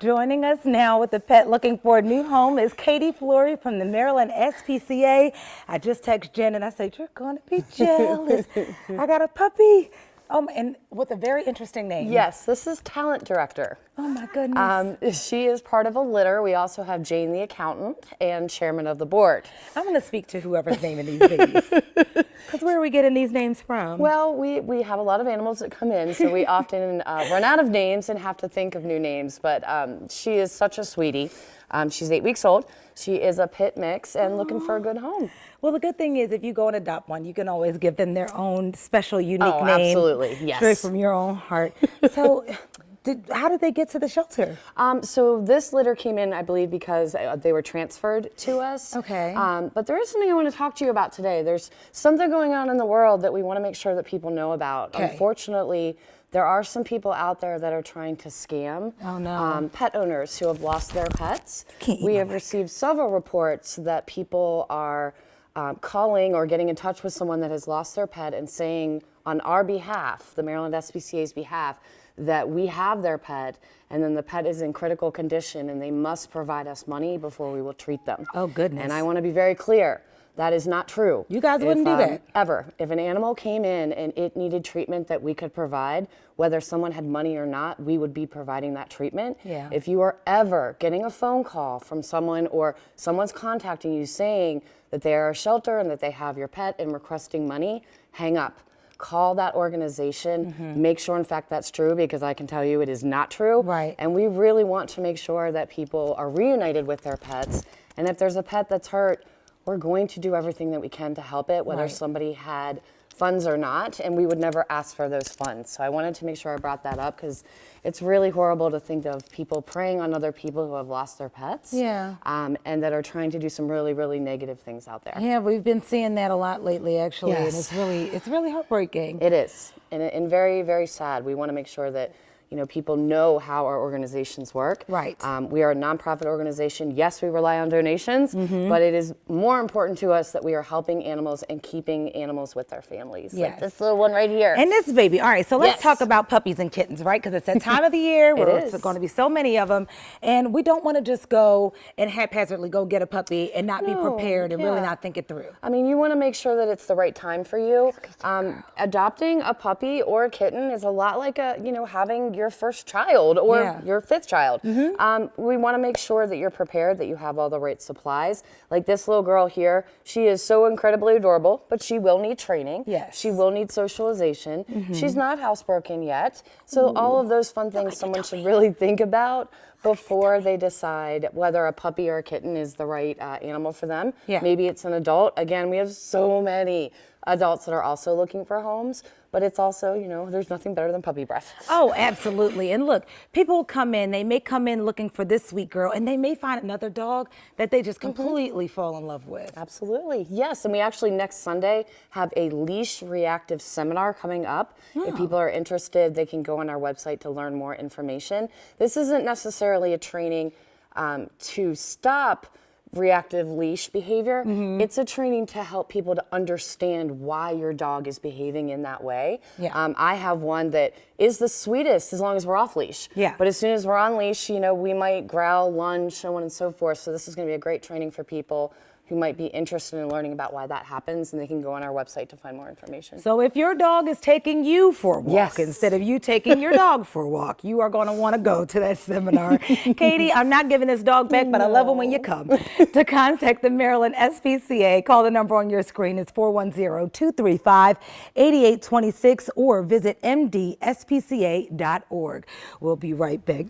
Joining us now with the pet looking for a new home is Katie Flory from the Maryland SPCA. I just texted Jen and I said, you're going to be jealous. I got a puppy. And with a very interesting name. Yes, this is Talent Director. Oh my goodness. She is part of a litter. We also have Jane the accountant and chairman of the board. I'm going to speak to whoever's naming these babies. Because where are we getting these names from? Well, we have a lot of animals that come in, so we often run out of names and have to think of new names. But she is such a sweetie. She's 8 weeks old. She is a pit mix and looking for a good home. Well, the good thing is if you go and adopt one, you can always give them their own special, unique name. Absolutely, yes. Straight from your own heart. So how did they get to the shelter? So this litter came in, I believe, because they were transferred to us. Okay. But there is something I want to talk to you about today. There's something going on in the world that we want to make sure that people know about. Okay. Unfortunately, there are some people out there that are trying to scam pet owners who have lost their pets. We have received several reports that people are calling or getting in touch with someone that has lost their pet and saying on our behalf, the Maryland SPCA's behalf, that we have their pet and then the pet is in critical condition and they must provide us money before we will treat them. Oh, goodness. And I want to be very clear. That is not true. You guys wouldn't do that? Ever. If an animal came in and it needed treatment that we could provide, whether someone had money or not, we would be providing that treatment. Yeah. If you are ever getting a phone call from someone or someone's contacting you saying that they are a shelter and that they have your pet and requesting money, hang up. Call that organization, make sure in fact that's true, because I can tell you it is not true. Right. And we really want to make sure that people are reunited with their pets. And if there's a pet that's hurt, we're going to do everything that we can to help it, whether somebody had funds or not, and we would never ask for those funds. So I wanted to make sure I brought that up because it's really horrible to think of people preying on other people who have lost their pets. Yeah. And that are trying to do some really, really negative things out there. Yeah, we've been seeing that a lot lately, actually, Yes. and it's really heartbreaking. It is, and very, very sad. We want to make sure that people know how our organizations work. Right. We are a nonprofit organization. Yes, we rely on donations, but it is more important to us that we are helping animals and keeping animals with their families. Yes. Like this little one right here. And this baby. All right, so let's talk about puppies and kittens, right? Because it's that time of the year where it's going to be so many of them. And we don't want to just go and haphazardly go get a puppy and not be prepared and really not think it through. I mean, you want to make sure that it's the right time for you. Adopting a puppy or a kitten is a lot like having your first child or your fifth child. We want to make sure that you're prepared, that you have all the right supplies. Like this little girl here, she is so incredibly adorable, but she will need training. Yes. She will need socialization. She's not housebroken yet. So all of those fun things someone should really think about before they decide whether a puppy or a kitten is the right animal for them. Yeah. Maybe it's an adult. Again, we have so many adults that are also looking for homes, but it's also, there's nothing better than puppy breath. Oh, absolutely. And look, people come in, they may come in looking for this sweet girl, and they may find another dog that they just completely fall in love with. Absolutely. Yes. And we actually next Sunday have a leash reactive seminar coming up. If people are interested, they can go on our website to learn more information. This isn't necessarily a training to stop reactive leash behavior. It's a training to help people to understand why your dog is behaving in that way. Yeah. I have one that is the sweetest as long as we're off leash. Yeah. But as soon as we're on leash, we might growl, lunge, so on and so forth. So this is going to be a great training for people who might be interested in learning about why that happens, and they can go on our website to find more information. So if your dog is taking you for a walk instead of you taking your dog for a walk, you are going to want to go to that seminar. Katie, I'm not giving this dog back, but I love it when you come. To contact the Maryland SPCA, call the number on your screen. It's 410-235-8826 or visit mdspca.org. We'll be right back.